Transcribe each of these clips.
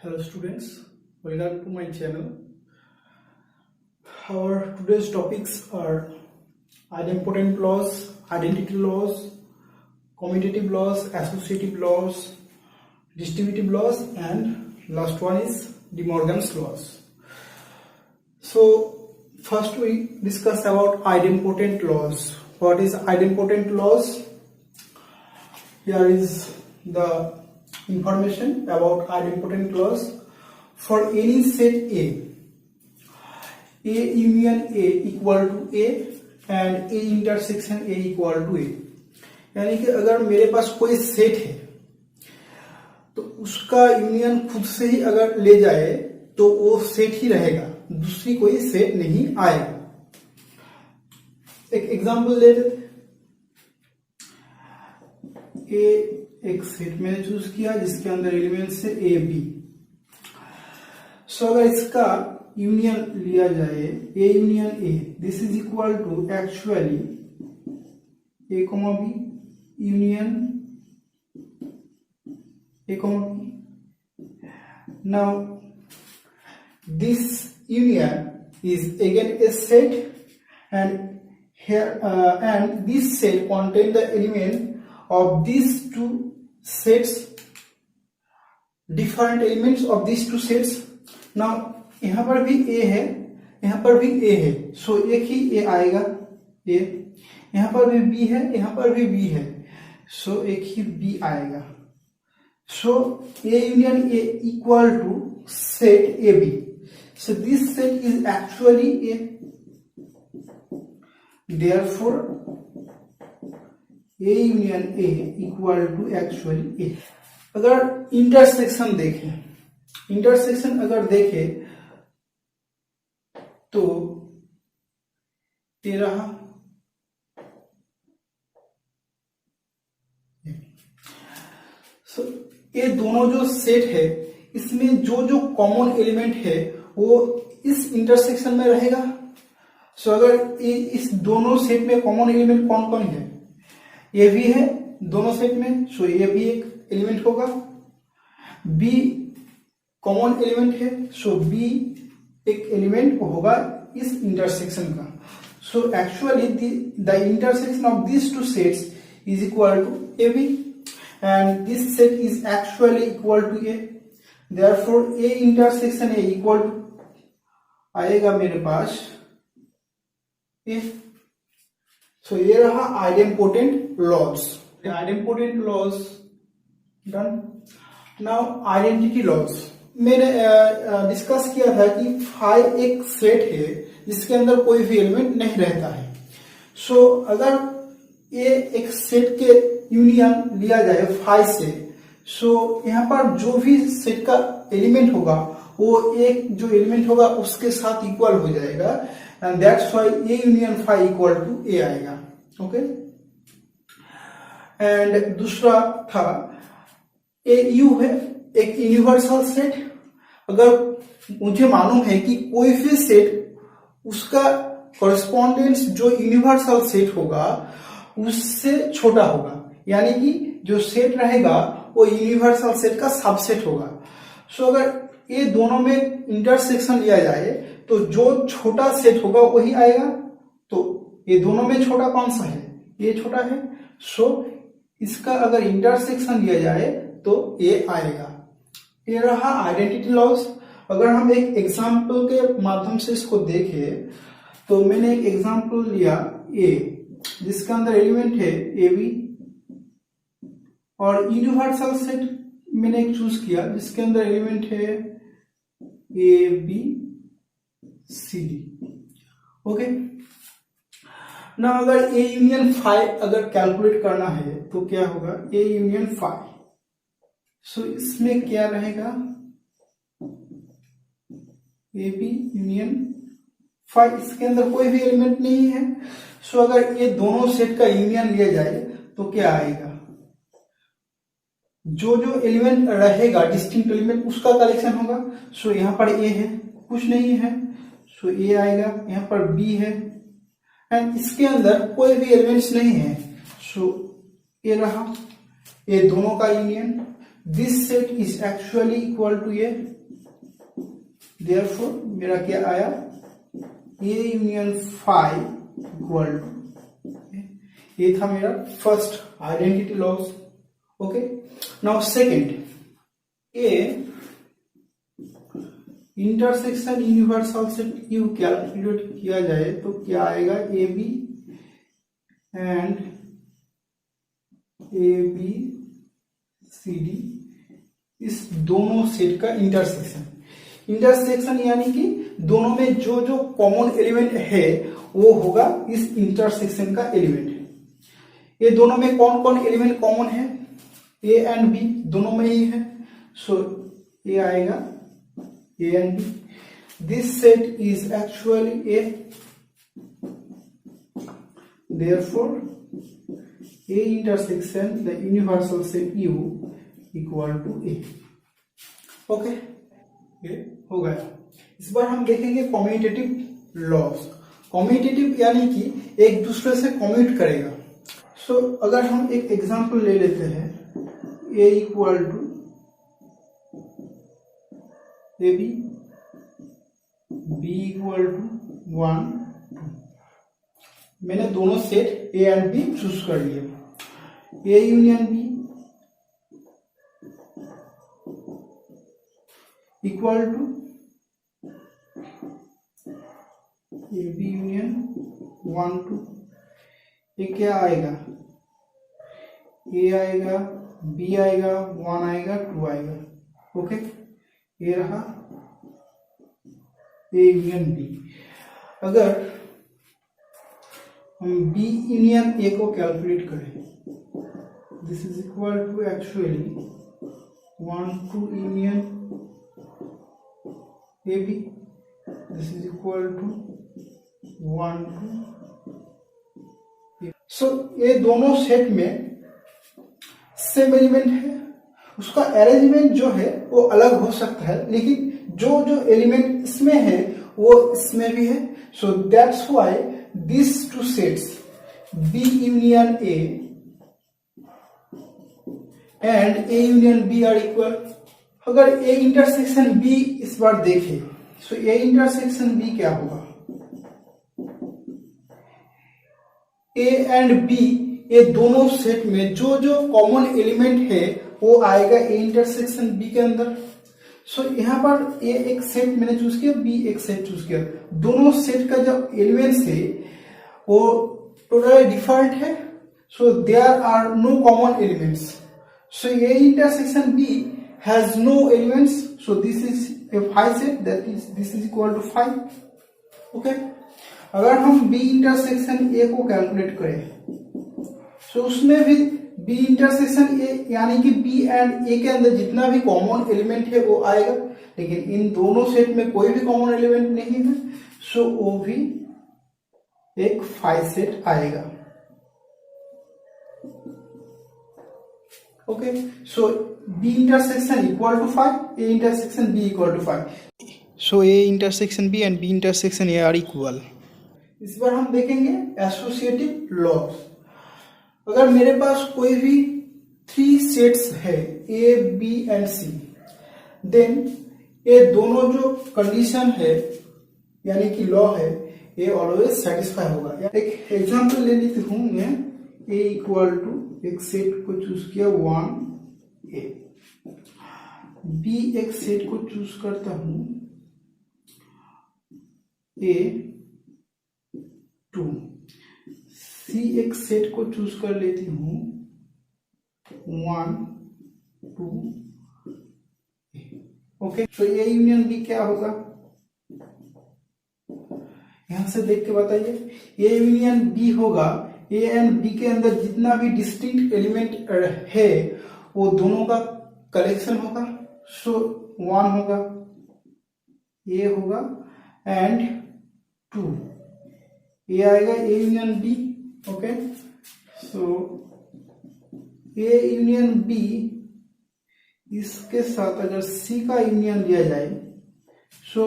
Hello students, welcome to my channel. Our today's topics are idempotent laws, identity laws, commutative laws, associative laws, distributive laws, and last one is De Morgan's laws. So first we discuss about idempotent laws. What is idempotent laws? Here is the information about idempotent laws. For any set A union A equal to A and A intersection A equal to A, यानी कि अगर मेरे पास कोई set है तो उसका union खुद से ही अगर ले जाए तो वो सेट ही रहेगा, दूसरी कोई सेट नहीं आएगा. एक एग्जांपल ले लेते. एक सेट मैंने चूज किया जिसके अंदर एलिमेंट्स है ए बी. सो अगर इसका यूनियन लिया जाए A union A, this is equal to actually A comma B union A comma B. Now this union is again a set and this set contain the element of these two sets, different elements of these two sets. Now यहाँ पर भी A है, यहाँ पर भी A है, so एक ही A आएगा A. यहाँ पर भी B है, यहाँ पर भी B है, so एक ही B आएगा. So A union A equal to set AB. So this set is actually A. Therefore A union A equal to actually A. अगर इंटरसेक्शन देखें तो ये रहा. ये दोनों जो सेट है इसमें जो कॉमन एलिमेंट है वो इस इंटरसेक्शन में रहेगा. सो अगर इस दोनों सेट में कॉमन एलिमेंट कौन कौन है, ये भी है दोनों सेट में, सो ये भी एक एलिमेंट होगा. बी कॉमन एलिमेंट है, सो बी एक एलिमेंट होगा इस इंटरसेक्शन का. So actually the intersection of this two sets is equal to A B and this set is actually equal to A. Therefore A intersection A equal to आएगा मेरे पास A. So ये रहा idempotent laws. Idempotent laws done. Now identity laws. मैंने discuss किया था कि phi एक सेट है जिसके अंदर कोई भी एलिमेंट नहीं रहता है. सो अगर ये एक सेट के यूनियन लिया जाए फाई से, सो यहाँ पर जो भी सेट का एलिमेंट होगा वो एक जो एलिमेंट होगा उसके साथ इक्वल हो जाएगा and that's why A union phi equal to A आएगा. ओके. एंड दूसरा था ए यू है एक यूनिवर्सल सेट. अगर मुझे मालूम है कि कोई भी सेट उसका कॉरेस्पॉन्डेंस जो यूनिवर्सल सेट होगा उससे छोटा होगा, यानी कि जो सेट रहेगा वो यूनिवर्सल सेट का सबसेट होगा. सो अगर ये दोनों में इंटरसेक्शन लिया जाए तो जो छोटा सेट होगा वही आएगा. तो ये दोनों में छोटा कौन सा है, ये छोटा है. सो इसका अगर इंटरसेक्शन लिया जाए तो ये आएगा. ये रहा आइडेंटिटी लॉज. अगर हम एक एग्जांपल के माध्यम से इसको देखें तो मैंने एक एग्जांपल लिया ए जिसके अंदर एलिमेंट है ए बी और यूनिवर्सल सेट मैंने एक चूज किया जिसके अंदर एलिमेंट है A B C D. Okay. ना अगर ए यूनियन फाई अगर कैलकुलेट करना है तो क्या होगा, ए यूनियन फाई. सो इसमें क्या रहेगा, ए बी यूनियन फाई. इसके अंदर कोई भी एलिमेंट नहीं है. सो अगर ये दोनों सेट का यूनियन लिया जाए तो क्या आएगा, जो एलिमेंट रहेगा डिस्टिंक्ट एलिमेंट उसका कलेक्शन होगा. सो यहाँ पर ए है, कुछ नहीं है, सो ए आएगा. यहाँ पर बी है एंड इसके अंदर कोई भी एलिमेंट्स नहीं है, सो ए रहा. ये दोनों का union. This set is actually equal to A, therefore मेरा क्या आया, A union phi equal to, ये था मेरा first identity laws. Okay, now second, A intersection universal set U calculate किया जाए तो क्या आएगा, A B and A B C D, इस दोनों सेट का इंटरसेक्शन, इंटरसेक्शन यानी कि दोनों में जो जो कॉमन एलिमेंट है वो होगा इस इंटरसेक्शन का एलिमेंट। ये दोनों में कौन कौन एलिमेंट कॉमन है, ए एंड बी दोनों में ही है, सो ये आएगा A and B, this set is actually A, therefore A intersection the universal set U equal to A। Okay, ये हो गया। इस बार हम देखेंगे कम्यूटेटिव लॉस। कम्यूटेटिव यानी कि एक दूसरे से कम्यूट करेगा। सो अगर हम एक एग्जांपल ले लेते हैं, A equal to A B, B equal to 1, मैंने दोनों set A and B choose कर लिया, A union B equal to A B union 1 2, ये क्या आएगा, ए आएगा, बी आएगा, 1 आएगा, 2 आएगा। ओके, ये रहा ए यूनियन बी। अगर हम बी यूनियन ए को कैलकुलेट करें, this is equal to actually 1 2 union A B, this is equal to 1 2। So ये दोनों सेट में सेम एलिमेंट है, उसका अरेंजमेंट जो है वो अलग हो सकता है, लेकिन जो जो एलिमेंट इसमें है वो इसमें भी है। So that's why these two sets B union A and A union B are equal। अगर A intersection B इस बार देखें, so A intersection B क्या होगा, A and B ये दोनों सेट में जो जो कॉमन एलिमेंट है वो आएगा A intersection B के अंदर। सो यहाँ पर ए एक सेट मैंने चूज किया, बी एक सेट चूज किया, दोनों सेट का जो एलिमेंट्स है वो टोटली डिफरेंट है, so there are no common elements. So A intersection B has no elements, so this is a phi set, that is this is equal to 5। Okay, अगर हम B intersection ए को calculate करें, सो उसमें भी B intersection ए यानी कि B and ए के अंदर जितना भी कॉमन एलिमेंट है वो आएगा, लेकिन इन दोनों सेट में कोई भी कॉमन एलिमेंट नहीं है, सो वो भी एक फाई सेट आएगा। Okay, so B intersection equal to 5, A intersection B equal to 5, so A intersection B and B intersection A are equal. इस बार हम देखेंगे एसोसिएटिव लॉस। अगर मेरे पास कोई भी 3 सेट्स है A B and C, then ये दोनों जो कंडीशन है यानी कि लॉ है ये ऑलवेज सेटिस्फाई होगा। एक एग्जांपल ले लेती हूं मैं, ए इक्वल टू एक सेट को चूज किया 1 ए, बी एक सेट को चूज करता हूं ए 2, सी एक सेट को चूज कर लेती हूं 1 2। ओके, तो ए यूनियन बी क्या होगा, यहां से देख के बताइए, ए यूनियन बी होगा, ए एंड बी के अंदर जितना भी डिस्टिंक्ट एलिमेंट है वो दोनों का कलेक्शन होगा, सो 1 होगा, ए होगा एंड 2, ए आएगा A union B. Okay, so A union B, इसके साथ अगर सी का यूनियन लिया जाए, सो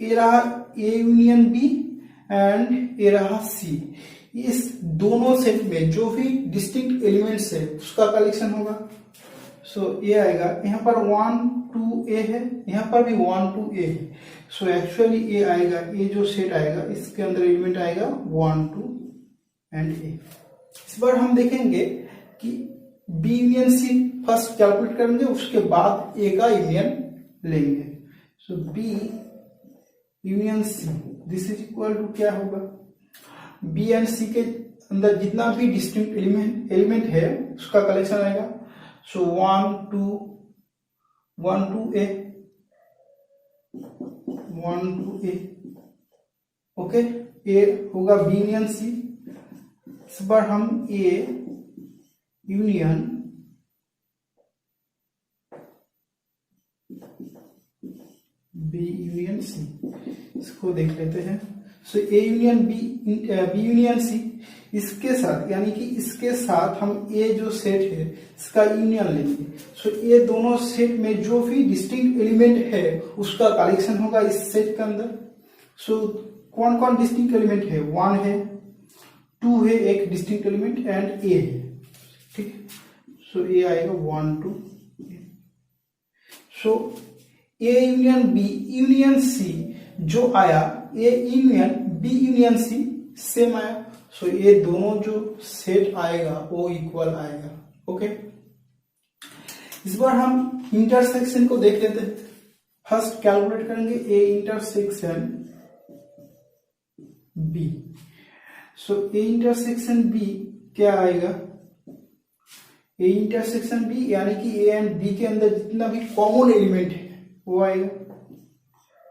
ए रहा ए यूनियन बी एंड ए रहा सी, इस दोनों सेट में जो भी डिस्टिंक्ट एलिमेंट्स है उसका कलेक्शन होगा, सो ये आएगा, यहाँ पर 1 2 ए है, यहाँ पर भी 1 2 ए है। सो एक्चुअली ये आएगा, ये जो सेट आएगा इसके अंदर एलिमेंट आएगा 1 2 एंड ए। इस बार हम देखेंगे कि B union C first calculate करेंगे, उसके बाद ए का यूनियन लेंगे। So B union C this is equal to क्या होगा, बी एंड सी के अंदर जितना भी डिस्टिंक्ट एलिमेंट है उसका कलेक्शन आएगा। सो 1 2 ए 1 2 ए, ओके। ए होगा बी यूनियन सी। इस बार हम A union B union C इसको देख लेते हैं। So A union B union C, इसके साथ यानी कि इसके साथ हम ए जो सेट है इसका यूनियन लेंगे। सो ये दोनों सेट में जो भी डिस्टिंक्ट एलिमेंट है उसका कलेक्शन होगा इस सेट के अंदर। सो कौन कौन डिस्टिंक्ट एलिमेंट है, 1 है, 2 है एक डिस्टिंक्ट एलिमेंट एंड ए है, ठीक। सो ये आएगा 1 2। So A union B union C जो आया, A union B union C same आया। सो ये दोनों जो सेट आएगा वो इक्वल आएगा, ओके। इस बार हम इंटरसेक्शन को देख लेते हैं। फर्स्ट कैलकुलेट करेंगे A intersection B. So A intersection B क्या आएगा, ए इंटरसेक्शन बी यानी कि ए एंड बी के अंदर जितना भी कॉमन एलिमेंट है वो आएगा।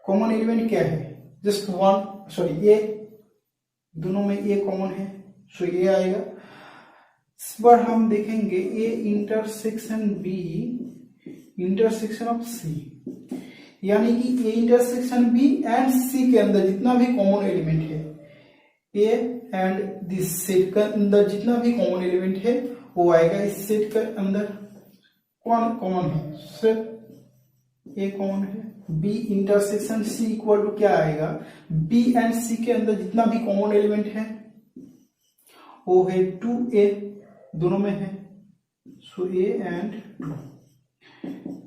कॉमन एलिमेंट क्या है, जस्ट 1, सॉरी ए, दोनों में ए कॉमन है, सो ये आएगा। इस बार हम देखेंगे A intersection B intersection of C, यानी कि A intersection B and C के अंदर जितना भी कॉमन एलिमेंट है, ए एंड दिस सेट के अंदर जितना भी कॉमन एलिमेंट है वो आएगा इस सेट के अंदर। कौन कॉमन है, सिर्फ ए कॉमन है। B intersection C equal to क्या आएगा, बी एंड सी के अंदर जितना भी कॉमन एलिमेंट है वो है 2a, दोनों में है। So A and 2।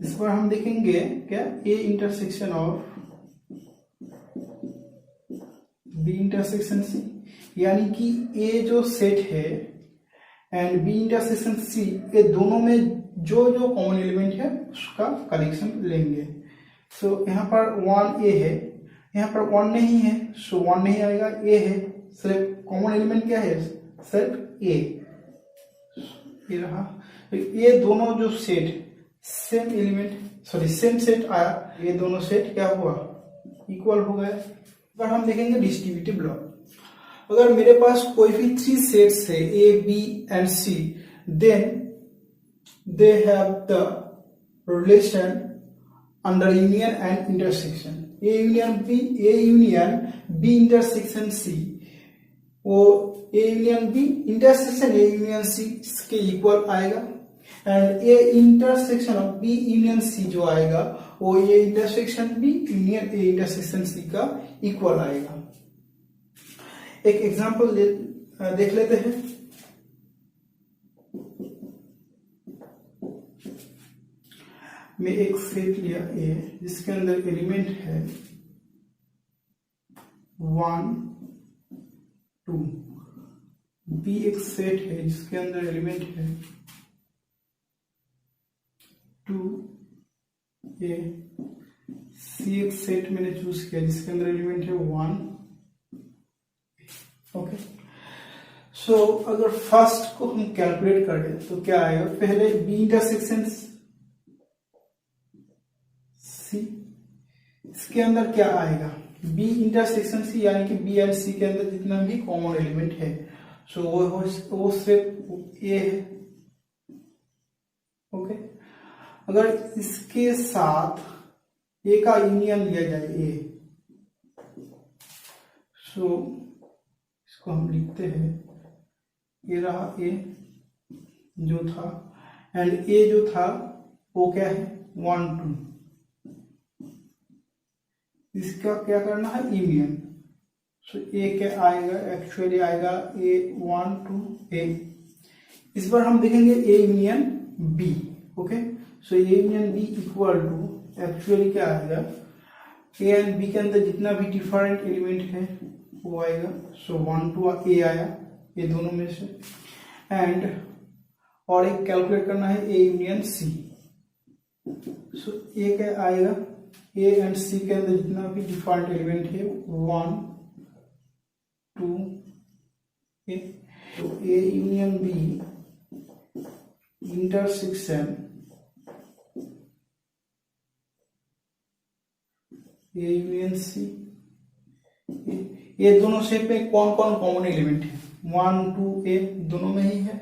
इस बार हम देखेंगे क्या, A intersection of B intersection C, यानी कि ए जो सेट है एंड बी इंटरसेक्शन सी, ये दोनों में जो जो कॉमन एलिमेंट है उसका कलेक्शन लेंगे। सो यहाँ पर 1a है, यहाँ पर 1 नहीं है, सो 1 नहीं आएगा, a है। सिर्फ कॉमन एलिमेंट क्या है, सिर्फ a, ये रहा। तो ये दोनों जो set same element, sorry same set आया, ये दोनों सेट क्या हुआ, इक्वल हो गए। पर हम देखेंगे डिस्ट्रीब्यूटिव लॉ। अगर मेरे पास कोई भी 3 सेट्स है A B and C, then they have the relation under union and intersection। A union B intersection C, वो A union B intersection A union C इसके इक्वल आएगा, and A intersection of B union C जो आएगा वो A intersection B union A intersection C का equal आएगा। एक example देख लेते हैं। मैं एक सेट लिया ए जिसके अंदर एलिमेंट है 1 2, बी एक सेट है जिसके अंदर एलिमेंट है 2 ए, सी एक सेट मैंने चूज किया जिसके अंदर एलिमेंट है 1, ओके। सो अगर फर्स्ट को हम कैलकुलेट करें तो क्या आएगा, पहले बी इंटरसेक्शन सी, इसके अंदर क्या आएगा, बी इंटरसेक्शन सी, यानी कि बी एंड सी के अंदर जितना भी कॉमन एलिमेंट है, सो वो सिर्फ ए है, ओके। अगर इसके साथ ए का यूनियन लिया जाए ए, सो इसको हम लिखते हैं, ये रहा ए जो था, एंड ए जो था वो क्या है 1 2, इसका क्या करना है यूनियन। सो ए क्या आएगा, एक्चुअली आएगा ए 1 2 ए। इस बार हम देखेंगे A union B, okay. So A union B equal to actually क्या आएगा, ए एंड बी के अंदर जितना भी डिफरेंट एलिमेंट है वो आएगा। सो 1 2 ए आया ये दोनों में से, एंड और एक कैलकुलेट करना है ए यूनियन सी। सो ए क्या आएगा, ए एंड सी के अंदर जितना भी डिफरेंट एलिमेंट है 1 2 ए, तो A union B intersection A union C. ये दोनों सेट में कौन कौन कॉमन एलिमेंट है, 1 2 ए दोनों में ही है।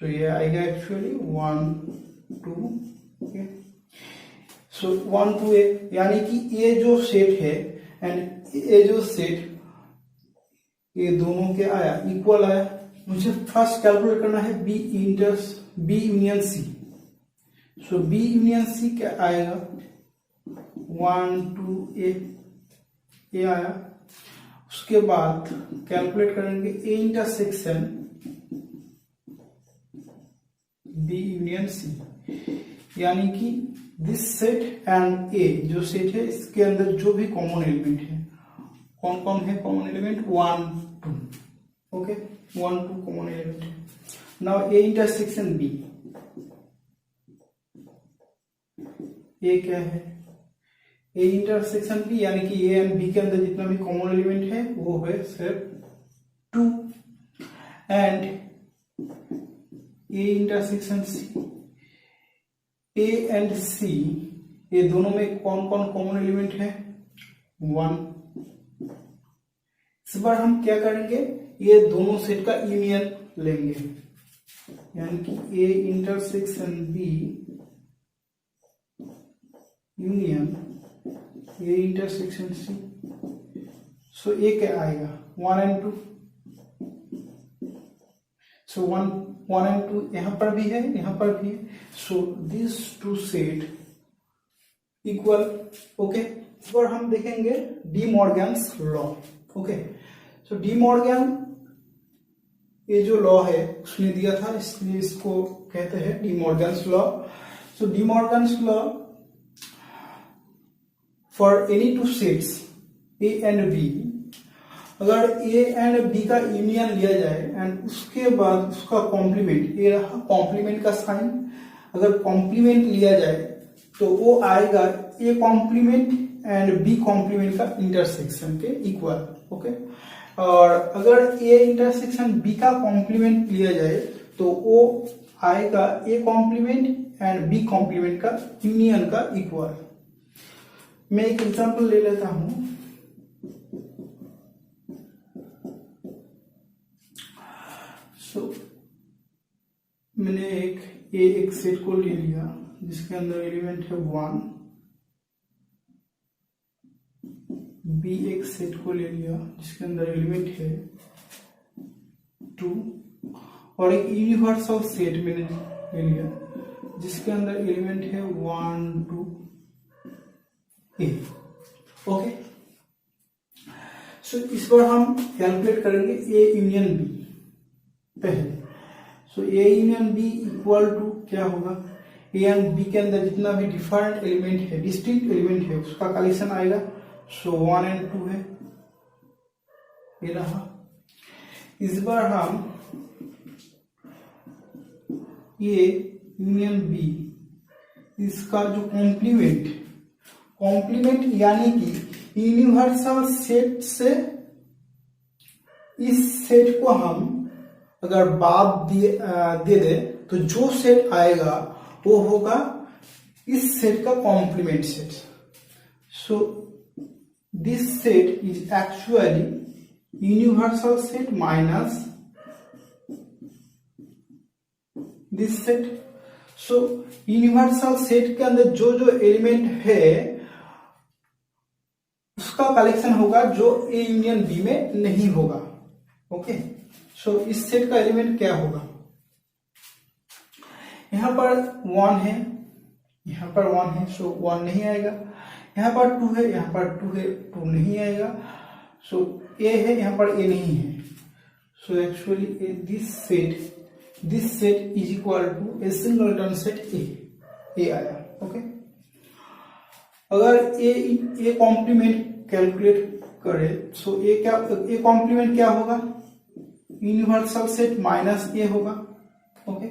सो ये आएगा एक्चुअली 1 2 ए। सो 1 2 ए यानी कि ये जो सेट है एंड ये जो सेट, ये दोनों के आया इक्वल आया। मुझे फर्स्ट कैलकुलेट करना है बी यूनियन सी। सो बी यूनियन सी क्या आएगा, 1 2 ए आया। उसके बाद कैलकुलेट करेंगे A intersection B union C, यानी कि दिस सेट एंड ए जो सेट है इसके अंदर जो भी कॉमन एलिमेंट है, कौन कौन है common element, 1 2 okay, 1 2 common element है। नाउ ए इंटरसेक्शन बी, ए क्या है, ए इंटरसेक्शन बी यानी कि ए एंड बी के अंदर जितना भी कॉमन एलिमेंट है वो है सिर्फ 2, and A intersection C, A and C ये दोनों में कौन कौन कॉमन एलिमेंट है, 1। इस बार हम क्या करेंगे, ये दोनों सेट का यूनियन लेंगे, यानी कि A intersection B union A intersection C. So A क्या आएगा, 1 एंड 2। सो 1 एंड 2 यहां पर भी है, यहां पर भी है। So this two set equal, okay. इस बार हम देखेंगे De Morgan's law, okay. So De Morgan ये जो लॉ है उसने दिया था, इसलिए इसको कहते हैं De Morgan's law. So De Morgan's law for any two sets A and B, अगर ए एंड बी का यूनियन लिया जाए एंड उसके बाद उसका कॉम्प्लीमेंट, ये रहा कॉम्प्लीमेंट का साइन, अगर कॉम्प्लीमेंट लिया जाए तो वो आएगा A complement and B complement का इंटरसेक्शन के इक्वल, ओके। और अगर ए इंटरसेक्शन बी का कॉम्प्लीमेंट लिया जाए तो वो आएगा A complement and B complement का यूनियन का इक्वल। मैं एक एग्जांपल ले लेता हूं। मैंने एक सेट को ले लिया जिसके अंदर एलिमेंट है 1, बी एक सेट को ले लिया जिसके अंदर एलिमेंट है 2, और एक यूनिवर्सल सेट मैंने ले लिया जिसके अंदर एलिमेंट है 1 2 ए, ओके। सो इस बार हम कैलकुलेट करेंगे ए यूनियन बी पहले। So A union B equal to क्या होगा, ए एंड बी के अंदर जितना भी डिफरेंट एलिमेंट है, डिस्टिंक्ट एलिमेंट है, उसका कलेक्शन आएगा। सो 1 एंड 2 है, ये रहा। इस बार हम ए यूनियन बी, इसका जो कॉम्प्लीमेंट यानी कि यूनिवर्सल सेट से इस सेट को हम अगर बाद दे दे तो जो सेट आएगा वो होगा इस सेट का complement set. So this set is actually universal set minus this set. So universal set के अंदर जो जो एलिमेंट है उसका कलेक्शन होगा जो ए यूनियन बी में नहीं होगा, ओके। सो इस सेट का एलिमेंट क्या होगा, यहां पर 1 है, यहां पर 1 है, सो 1 नहीं आएगा। यहां पर 2 है, यहां पर 2 है, 2 नहीं आएगा। सो ए है, यहां पर ए नहीं है। So actually this set is equal to a singleton set A, A आया। ओके, अगर ए कॉम्प्लीमेंट कैलकुलेट करे सो ए कॉम्प्लीमेंट क्या होगा, यूनिवर्सल सेट माइनस ए होगा। ओके,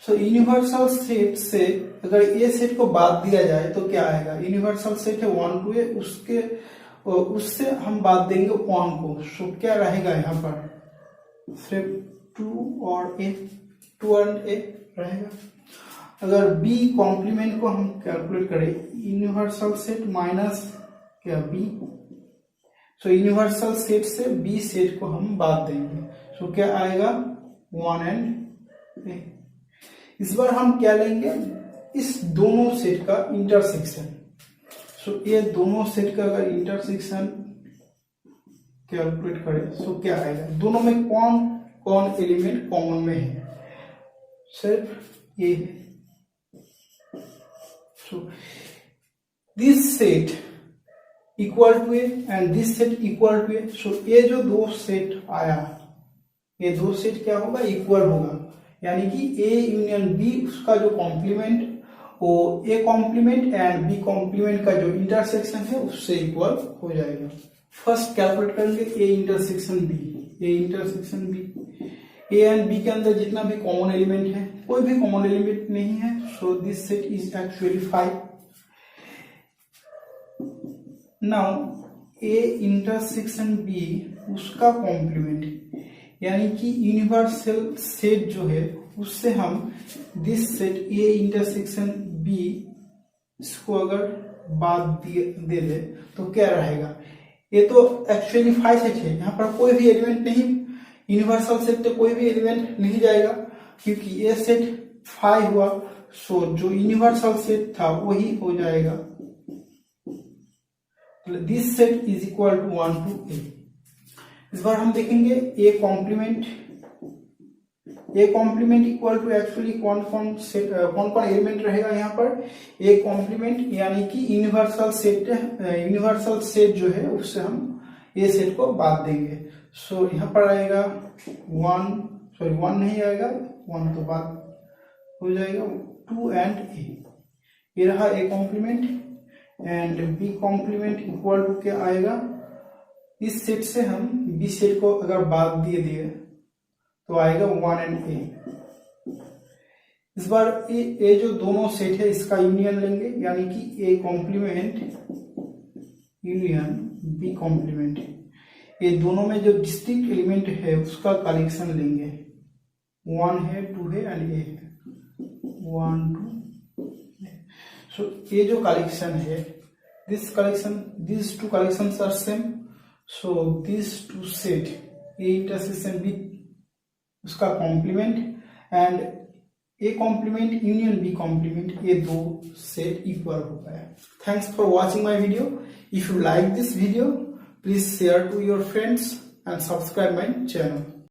सो यूनिवर्सल सेट से अगर ए सेट को बाद दिया जाए तो क्या आएगा, यूनिवर्सल सेट है 1 to a, उससे हम बात देंगे 1 को, सो क्या रहेगा यहाँ पर सिर्फ 2 और ए, 2 और ए रहेगा। अगर बी कॉम्प्लीमेंट को हम कैलकुलेट करें, यूनिवर्सल सेट माइनस क्या बी, सो यूनिवर्सल सेट से बी सेट को हम बात देंगे, सो क्या आएगा 1 and ए। इस बार हम क्या लेंगे, इस दोनों सेट का इंटरसेक्शन, सो ये दोनों सेट का अगर इंटरसेक्शन कैलकुलेट करें सो क्या आएगा, दोनों में कौन कौन एलिमेंट कॉमन में है, सिर्फ ये है। So this set equal to A and this set equal to A, so ये जो दो सेट आया, ये दो सेट क्या होगा, इक्वल होगा, यानी कि ए यूनियन बी उसका जो कॉम्प्लीमेंट वो A complement and B complement का जो इंटरसेक्शन है उससे इक्वल हो जाएगा। फर्स्ट कैलकुलेट करेंगे A intersection B, A intersection B, A and B के अंदर जितना भी कॉमन एलिमेंट है, कोई भी कॉमन एलिमेंट नहीं है, so this set is actually 5। Now A intersection B उसका कॉम्प्लीमेंट यानी कि यूनिवर्सल सेट जो है उससे हम this set A intersection B इसको अगर बात दे दे तो क्या रहेगा, ये तो एक्चुअली 5 सेट है, यहाँ पर कोई भी एलिमेंट नहीं, यूनिवर्सल सेट तो कोई भी एलिमेंट नहीं जाएगा क्योंकि ये सेट 5 हुआ, सो जो यूनिवर्सल सेट था वही हो जाएगा, this set is equal to 1 to A. इस बार हम देखेंगे A complement equal to actually कौन कौन एलिमेंट रहेगा यहाँ पर, ए कॉम्प्लीमेंट यानी कि यूनिवर्सल सेट जो है उससे हम ए सेट को बात देंगे, सो यहाँ पर आएगा 1 नहीं आएगा, 1 तो बात हो जाएगा 2 and ए, ये रहा A complement and B complement equal to क्या आएगा, इस सेट से हम बी सेट को अगर बात दिए तो आएगा 1 and ए। इस बार ए जो दोनों सेट है इसका यूनियन लेंगे, यानी कि A complement union B complement, ये दोनों में जो डिस्टिंक्ट एलिमेंट है उसका कलेक्शन लेंगे, 1 है 2 है एंड ए है, 1 2, सो ये जो कलेक्शन है these two collections are same, so these two set A intersection B उसका कॉम्प्लीमेंट एंड A कॉम्प्लीमेंट यूनियन B कॉम्प्लीमेंट, ये दो सेट इक्वल हो गया। Thanks for watching my video. If you like this video please share to your friends and subscribe my channel.